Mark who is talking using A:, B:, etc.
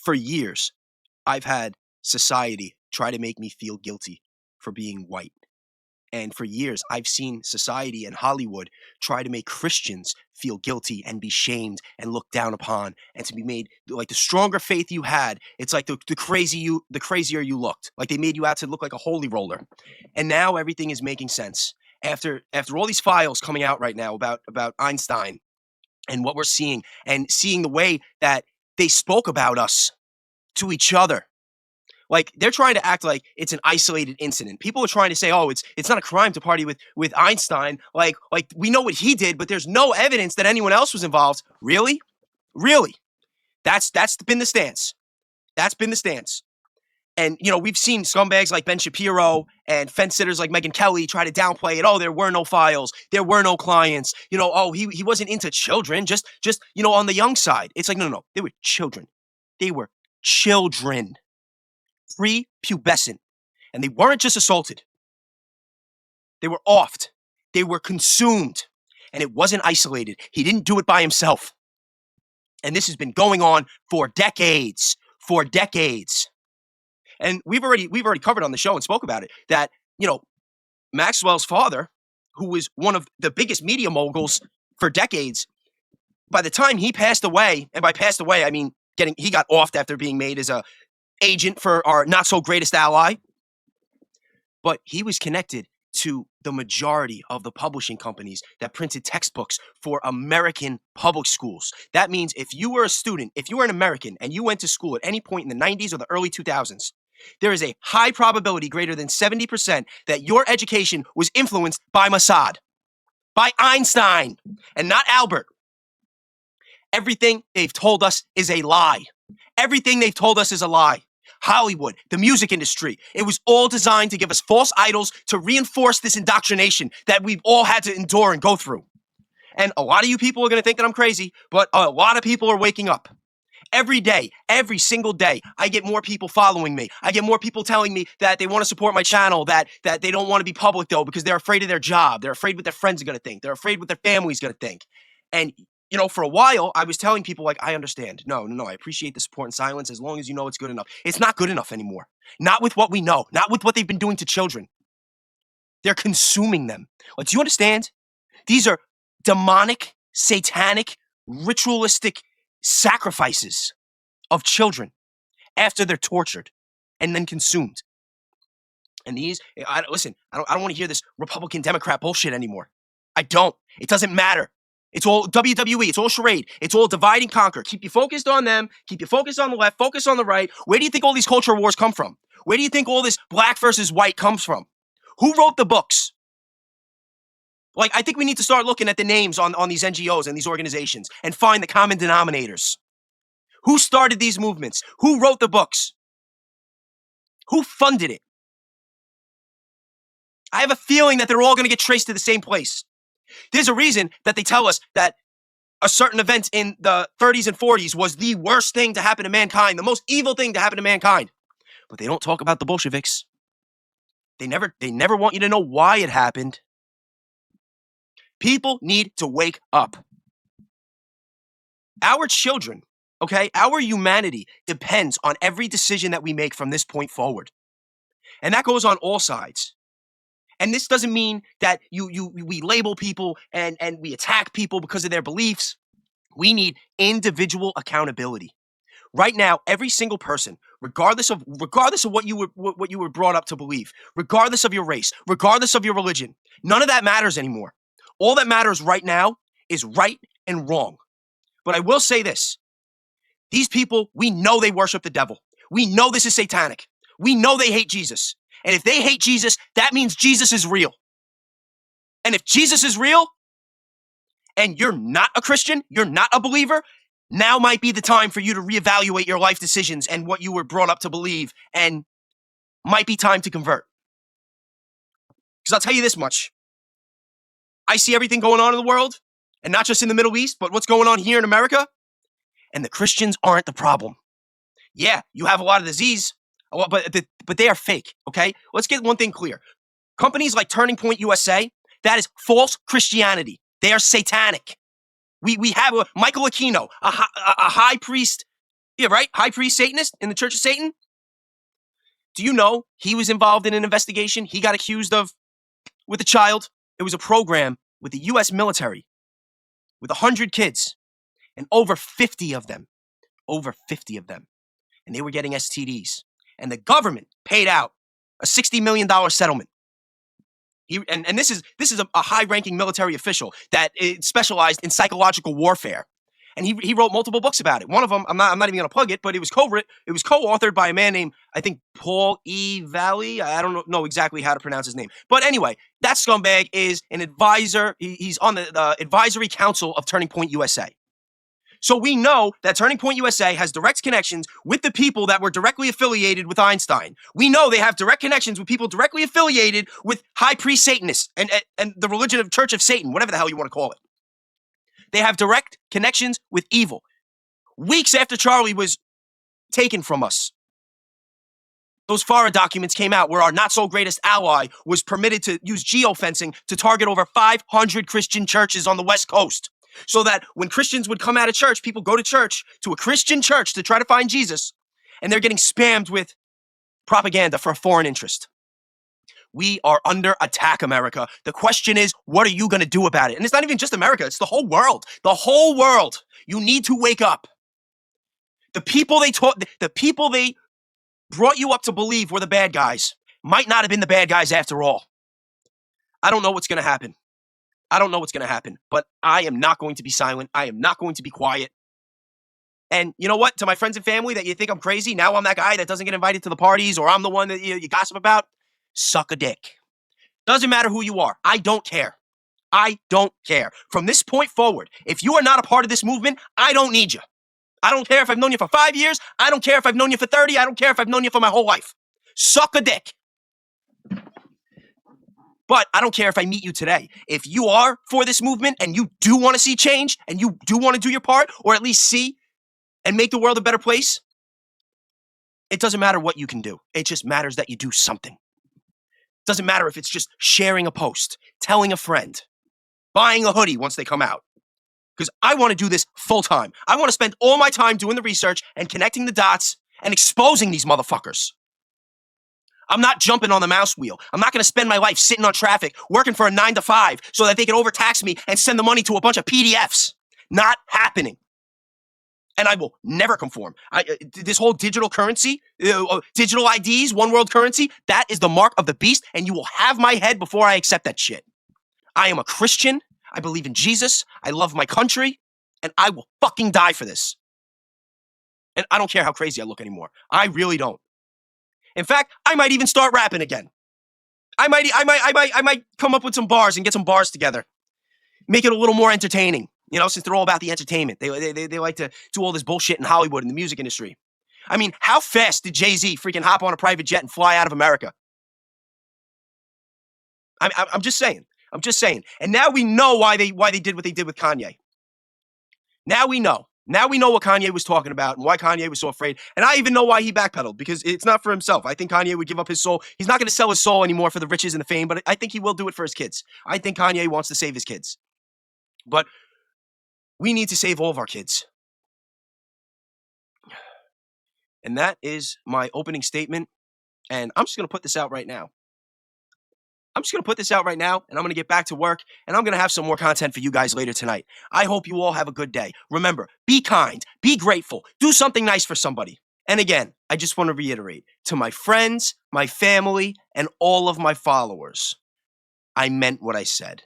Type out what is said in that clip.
A: For years, I've had society try to make me feel guilty for being white. And for years, I've seen society and Hollywood try to make Christians feel guilty and be shamed and looked down upon, and to be made like the stronger faith you had, it's like the crazier you looked. Like they made you out to look like a holy roller. And now everything is making sense. After all these files coming out right now about Einstein and what we're seeing, and seeing the way that they spoke about us to each other. Like, they're trying to act like it's an isolated incident. People are trying to say, oh, it's not a crime to party with Einstein. Like we know what he did, but there's no evidence that anyone else was involved. Really? Really? That's been the stance. That's been the stance. And, we've seen scumbags like Ben Shapiro and fence sitters like Megyn Kelly try to downplay it. Oh, there were no files. There were no clients. Oh, he wasn't into children, just on the young side. It's like, no. They were children. They were children. Prepubescent. And they weren't just assaulted. They were offed. They were consumed. And it wasn't isolated. He didn't do it by himself. And this has been going on for decades. For decades. And we've already covered on the show and spoke about it that, Maxwell's father, who was one of the biggest media moguls for decades, by the time he passed away, and by passed away, I mean he got offed after being made as a agent for our not so greatest ally, but he was connected to the majority of the publishing companies that printed textbooks for American public schools. That means if you were a student, if you were an American and you went to school at any point in the 90s or the early 2000s, there is a high probability, greater than 70%, that your education was influenced by Mossad, by Einstein, and not Albert. Everything they've told us is a lie. Everything they've told us is a lie. Hollywood, the music industry, it was all designed to give us false idols to reinforce this indoctrination that we've all had to endure and go through. And a lot of you people are going to think that I'm crazy, but a lot of people are waking up. Every day, every single day, I get more people following me. I get more people telling me that they want to support my channel, that they don't want to be public, though, because they're afraid of their job. They're afraid what their friends are going to think. They're afraid what their family's going to think. And for a while, I was telling people, like, I understand. No, I appreciate the support and silence as long as you know it's good enough. It's not good enough anymore. Not with what we know. Not with what they've been doing to children. They're consuming them. Like, do you understand? These are demonic, satanic, ritualistic sacrifices of children after they're tortured and then consumed. And I don't want to hear this Republican Democrat bullshit anymore. I don't. It doesn't matter. It's all WWE. It's all charade. It's all divide and conquer. Keep you focused on them. Keep you focused on the left. Focus on the right. Where do you think all these culture wars come from? Where do you think all this black versus white comes from? Who wrote the books? Like, I think we need to start looking at the names on these NGOs and these organizations and find the common denominators. Who started these movements? Who wrote the books? Who funded it? I have a feeling that they're all going to get traced to the same place. There's a reason that they tell us that a certain event in the 30s and 40s was the worst thing to happen to mankind, the most evil thing to happen to mankind. But they don't talk about the Bolsheviks. They never want you to know why it happened. People need to wake up. Our children, okay, our humanity depends on every decision that we make from this point forward. And that goes on all sides. And this doesn't mean that we label people and we attack people because of their beliefs. We need individual accountability. Right now, every single person, regardless of what you were brought up to believe, regardless of your race, regardless of your religion, none of that matters anymore. All that matters right now is right and wrong. But I will say this. These people, we know they worship the devil. We know this is satanic. We know they hate Jesus. And if they hate Jesus, that means Jesus is real. And if Jesus is real, and you're not a Christian, you're not a believer, now might be the time for you to reevaluate your life decisions and what you were brought up to believe, and might be time to convert. Because I'll tell you this much. I see everything going on in the world, and not just in the Middle East, but what's going on here in America, and the Christians aren't the problem. Yeah, you have a lot of disease, but they are fake, okay? Let's get one thing clear. Companies like Turning Point USA, that is false Christianity. They are satanic. We have Michael Aquino, a high priest, Yeah, right? High priest Satanist in the Church of Satan. Do you know he was involved in an investigation he got accused of with a child? It was a program with the U.S. military with 100 kids and over 50 of them, and they were getting STDs. And the government paid out a $60 million settlement. This is a high-ranking military official that specialized in psychological warfare. And he wrote multiple books about it. One of them, I'm not even going to plug it, but it was co-authored by a man named, I think, Paul E. Valley. I don't know exactly how to pronounce his name. But anyway, that scumbag is an advisor. He's on the advisory council of Turning Point USA. So we know that Turning Point USA has direct connections with the people that were directly affiliated with Einstein. We know they have direct connections with people directly affiliated with high priest Satanists and the religion of Church of Satan, whatever the hell you want to call it. They have direct connections with evil. Weeks after Charlie was taken from us, those FARA documents came out where our not-so-greatest ally was permitted to use geofencing to target over 500 Christian churches on the West Coast. So that when Christians would come out of church, people go to church, to a Christian church to try to find Jesus, and they're getting spammed with propaganda for a foreign interest. We are under attack, America. The question is, what are you going to do about it? And it's not even just America, it's the whole world. The whole world. You need to wake up. The people they brought you up to believe were the bad guys might not have been the bad guys after all. I don't know what's going to happen. But I am not going to be silent. I am not going to be quiet. And you know what? To my friends and family that you think I'm crazy, now I'm that guy that doesn't get invited to the parties, or I'm the one that you gossip about, suck a dick. Doesn't matter who you are. I don't care. From this point forward, if you are not a part of this movement, I don't need you. I don't care if I've known you for 5 years. I don't care if I've known you for 30. I don't care if I've known you for my whole life. Suck a dick. But I don't care if I meet you today. If you are for this movement and you do want to see change and you do want to do your part, or at least see and make the world a better place, it doesn't matter what you can do. It just matters that you do something. It doesn't matter if it's just sharing a post, telling a friend, buying a hoodie once they come out. Because I want to do this full time. I want to spend all my time doing the research and connecting the dots and exposing these motherfuckers. I'm not jumping on the mouse wheel. I'm not going to spend my life sitting on traffic, working for a 9 to 5 so that they can overtax me and send the money to a bunch of PDFs. Not happening. And I will never conform. This whole digital currency, digital IDs, one world currency, that is the mark of the beast, and you will have my head before I accept that shit. I am a Christian. I believe in Jesus. I love my country, and I will fucking die for this. And I don't care how crazy I look anymore. I really don't. In fact, I might even start rapping again. I might come up with some bars and get some bars together. Make it a little more entertaining, since they're all about the entertainment. They like to do all this bullshit in Hollywood and the music industry. I mean, how fast did Jay-Z freaking hop on a private jet and fly out of America? I'm just saying. And now we know why they did what they did with Kanye. Now we know. Now we know what Kanye was talking about and why Kanye was so afraid. And I even know why he backpedaled, because it's not for himself. I think Kanye would give up his soul. He's not going to sell his soul anymore for the riches and the fame, but I think he will do it for his kids. I think Kanye wants to save his kids. But we need to save all of our kids. And that is my opening statement. And I'm just going to put this out right now. And I'm going to get back to work, and I'm going to have some more content for you guys later tonight. I hope you all have a good day. Remember, be kind, be grateful, do something nice for somebody. And again, I just want to reiterate, to my friends, my family, and all of my followers, I meant what I said.